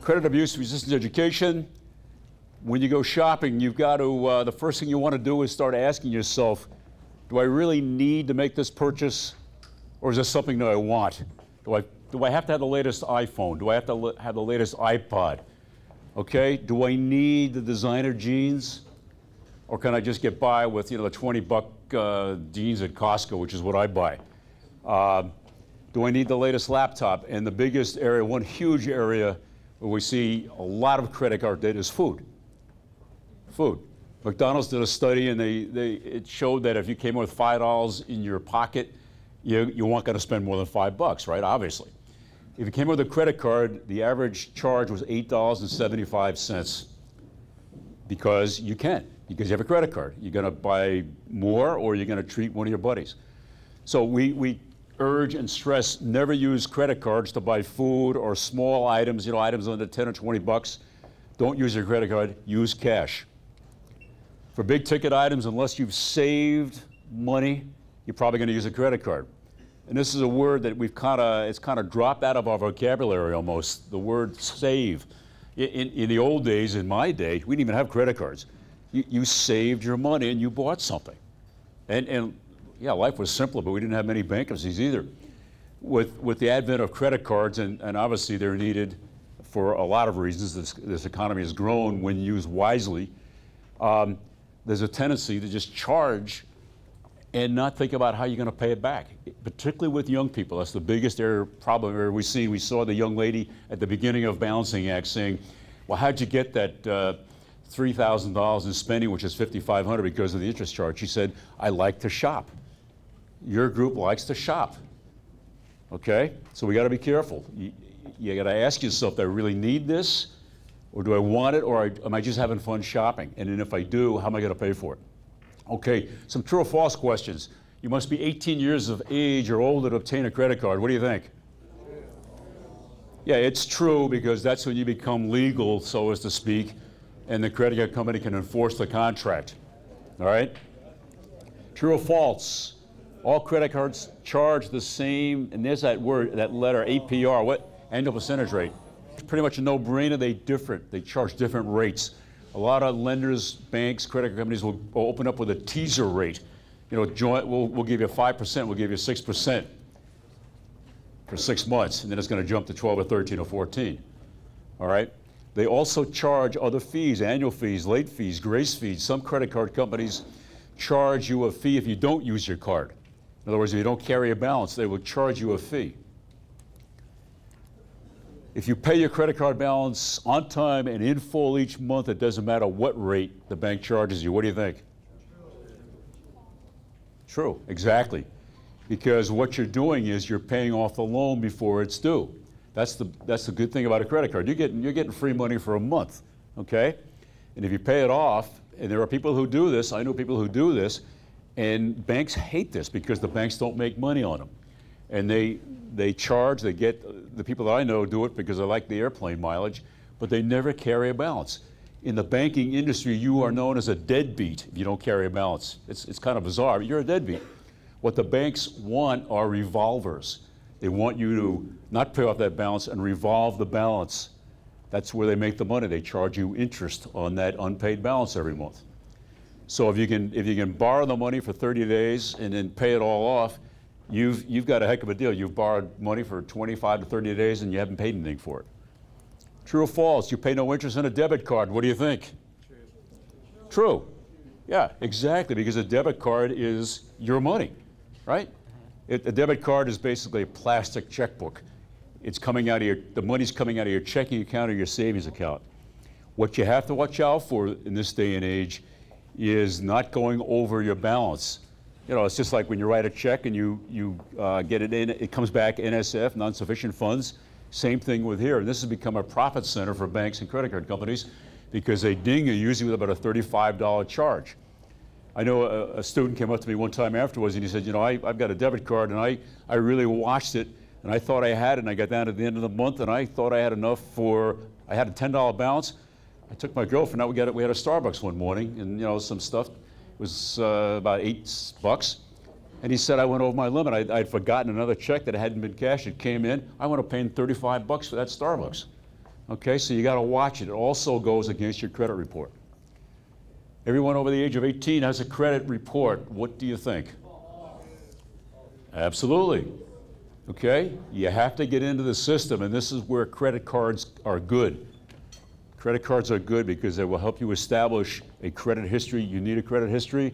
credit abuse resistance education. When you go shopping, you've got to, the first thing you want to do is start asking yourself, do I really need to make this purchase, or is this something that I want? Do I have to have the latest iPhone? Do I have to have the latest iPod? Okay, do I need the designer jeans? Or can I just get by with, the 20-buck jeans at Costco, which is what I buy? Do I need the latest laptop? And the biggest area, one huge area where we see a lot of credit card debt is food. Food. McDonald's did a study, and it showed that if you came with $5 in your pocket, you weren't going to spend more than $5, right? Obviously. If you came with a credit card, the average charge was $8.75 because you can, because you have a credit card. You're going to buy more, or you're going to treat one of your buddies. So we urge and stress never use credit cards to buy food or small items, items under 10 or 20 bucks. Don't use your credit card, use cash. For big ticket items, unless you've saved money, you're probably going to use a credit card. And this is a word that it's kind of dropped out of our vocabulary almost, the word save. In the old days, in my day, we didn't even have credit cards. You saved your money and you bought something. And yeah, life was simpler, but we didn't have many bankruptcies either. With the advent of credit cards, and obviously they're needed for a lot of reasons, this economy has grown when used wisely, there's a tendency to just charge and not think about how you're going to pay it back, particularly with young people. That's the biggest problem we've seen. We saw the young lady at the beginning of Balancing Act saying, well, how'd you get that $3,000 in spending, which is $5,500 because of the interest charge? She said, I like to shop. Your group likes to shop, okay? So we got to be careful. You got to ask yourself, do I really need this? Or do I want it, or am I just having fun shopping? And then if I do, how am I going to pay for it? Okay, some true or false questions. You must be 18 years of age or older to obtain a credit card. What do you think? Yeah, it's true, because that's when you become legal, so as to speak, and the credit card company can enforce the contract. All right? True or false? All credit cards charge the same, and there's that word, that letter, APR, what? Annual percentage rate. It's pretty much a no-brainer. They charge different rates. A lot of lenders, banks, credit companies will open up with a teaser rate. We'll give you 5%, we'll give you 6% for 6 months, and then it's going to jump to 12 or 13 or 14. All right? They also charge other fees, annual fees, late fees, grace fees. Some credit card companies charge you a fee if you don't use your card. In other words, if you don't carry a balance, they will charge you a fee. If you pay your credit card balance on time and in full each month, it doesn't matter what rate the bank charges you. What do you think? True, exactly. Because what you're doing is you're paying off the loan before it's due. That's the good thing about a credit card. You're getting free money for a month, okay? And if you pay it off, and there are people who do this, I know people who do this, and banks hate this because the banks don't make money on them. And they charge, the people that I know do it because they like the airplane mileage, but they never carry a balance. In the banking industry, you are known as a deadbeat if you don't carry a balance. It's kind of bizarre, but you're a deadbeat. What the banks want are revolvers. They want you to not pay off that balance and revolve the balance. That's where they make the money. They charge you interest on that unpaid balance every month. So if you can borrow the money for 30 days and then pay it all off, you've got a heck of a deal. You've borrowed money for 25 to 30 days and you haven't paid anything for it. True or false? You pay no interest on a debit card. What do you think? True. Yeah, exactly, because a debit card is your money, right? A debit card is basically a plastic checkbook. It's coming out of the money's coming out of your checking account or your savings account. What you have to watch out for in this day and age is not going over your balance. It's just like when you write a check and you get it in, it comes back NSF, non-sufficient funds. Same thing with here. This has become a profit center for banks and credit card companies because they ding you usually with about a $35 charge. I know a student came up to me one time afterwards and he said, I've got a debit card and I really watched it and I thought I had it, and I got down at the end of the month and I thought I had enough I had a $10 balance. I took my girlfriend out, we had a Starbucks one morning and some stuff. It was about $8. And he said I went over my limit. I'd forgotten another check that hadn't been cashed. It came in. I wound up paying $35 for that Starbucks. Okay, so you got to watch it. It also goes against your credit report. Everyone over the age of 18 has a credit report. What do you think? Absolutely. Okay, you have to get into the system, and this is where credit cards are good. Credit cards are good because they will help you establish a credit history. You need a credit history.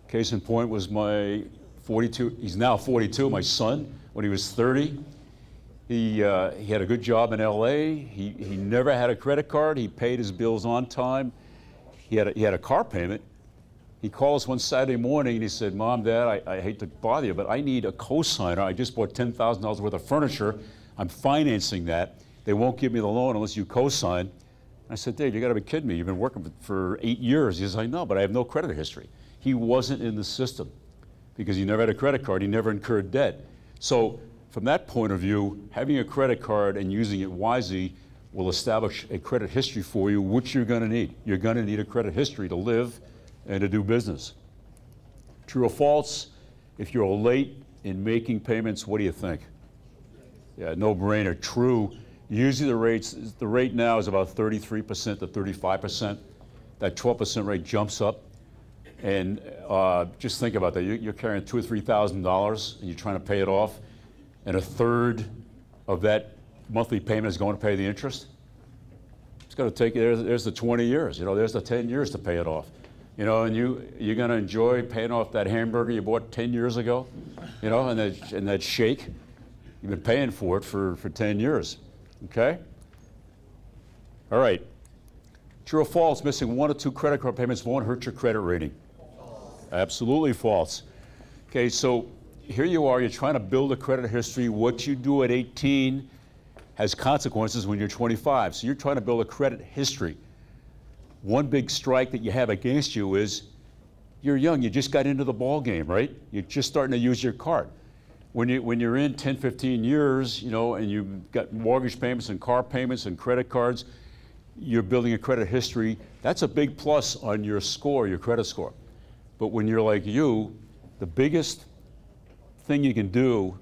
Case in point was my 42, he's now 42, my son, when he was 30. He had a good job in LA. He never had a credit card. He paid his bills on time. He had a car payment. He called us one Saturday morning and he said, Mom, Dad, I hate to bother you, but I need a cosigner. I just bought $10,000 worth of furniture. I'm financing that. They won't give me the loan unless you cosign. I said, Dave, you got to be kidding me. You've been working for 8 years. He says, I know, but I have no credit history. He wasn't in the system because he never had a credit card. He never incurred debt. So from that point of view, having a credit card and using it wisely will establish a credit history for you, which you're going to need. You're going to need a credit history to live and to do business. True or false? If you're late in making payments, what do you think? Yeah, no brainer. True. Usually the rate now is about 33% to 35%. That 12% rate jumps up. And just think about that. You're carrying $2,000 or $3,000 and you're trying to pay it off, and a third of that monthly payment is going to pay the interest. It's going to take, there's the 20 years, there's the 10 years to pay it off. And you're going to enjoy paying off that hamburger you bought 10 years ago, and that shake. You've been paying for it for 10 years, okay? All right. True or false, missing 1 or 2 credit card payments won't hurt your credit rating? Absolutely false. Okay, so here you are, you're trying to build a credit history. What you do at 18 has consequences when you're 25. So you're trying to build a credit history. One big strike that you have against you is you're young, you just got into the ball game, right? You're just starting to use your card. When you're in 10, 15 years, and you've got mortgage payments and car payments and credit cards, you're building a credit history. That's a big plus on your score, your credit score. But when you're like you, the biggest thing you can do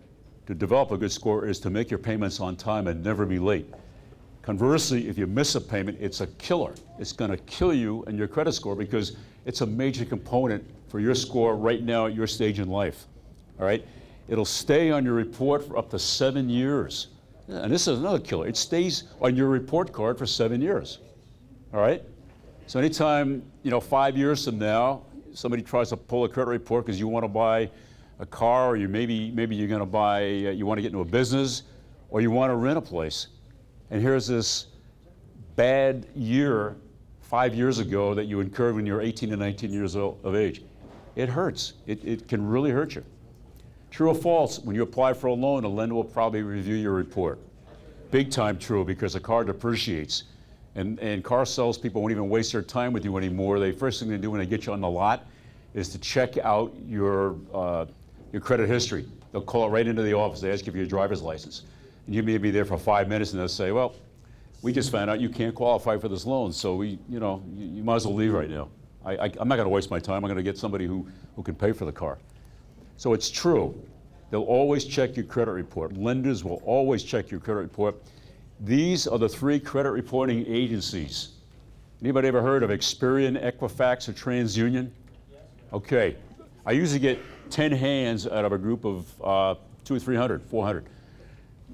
to develop a good score is to make your payments on time and never be late. Conversely, if you miss a payment, it's a killer. It's going to kill you and your credit score because it's a major component for your score right now at your stage in life. All right? It'll stay on your report for up to 7 years. And this is another killer. It stays on your report card for 7 years. All right? So anytime, 5 years from now, somebody tries to pull a credit report because you want to buy a car, or maybe you're going to buy, you want to get into a business, or you want to rent a place. And here's this bad year 5 years ago that you incurred when you were 18 and 19 years of age. It hurts. It can really hurt you. True or false, when you apply for a loan, a lender will probably review your report. Big time true, because the car depreciates. And car salespeople won't even waste their time with you anymore. The first thing they do when they get you on the lot is to check out your credit history. They'll call it right into the office. They ask you for your driver's license. And you may be there for 5 minutes and they'll say, well, we just found out you can't qualify for this loan, so you might as well leave right now. I'm not going to waste my time. I'm going to get somebody who can pay for the car. So it's true. They'll always check your credit report. Lenders will always check your credit report. These are the 3 credit reporting agencies. Anybody ever heard of Experian, Equifax, or TransUnion? Okay. I usually get 10 hands out of a group of 200 or 300, 400.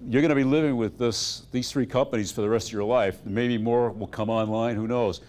You're going to be living with these 3 companies for the rest of your life. Maybe more will come online, who knows.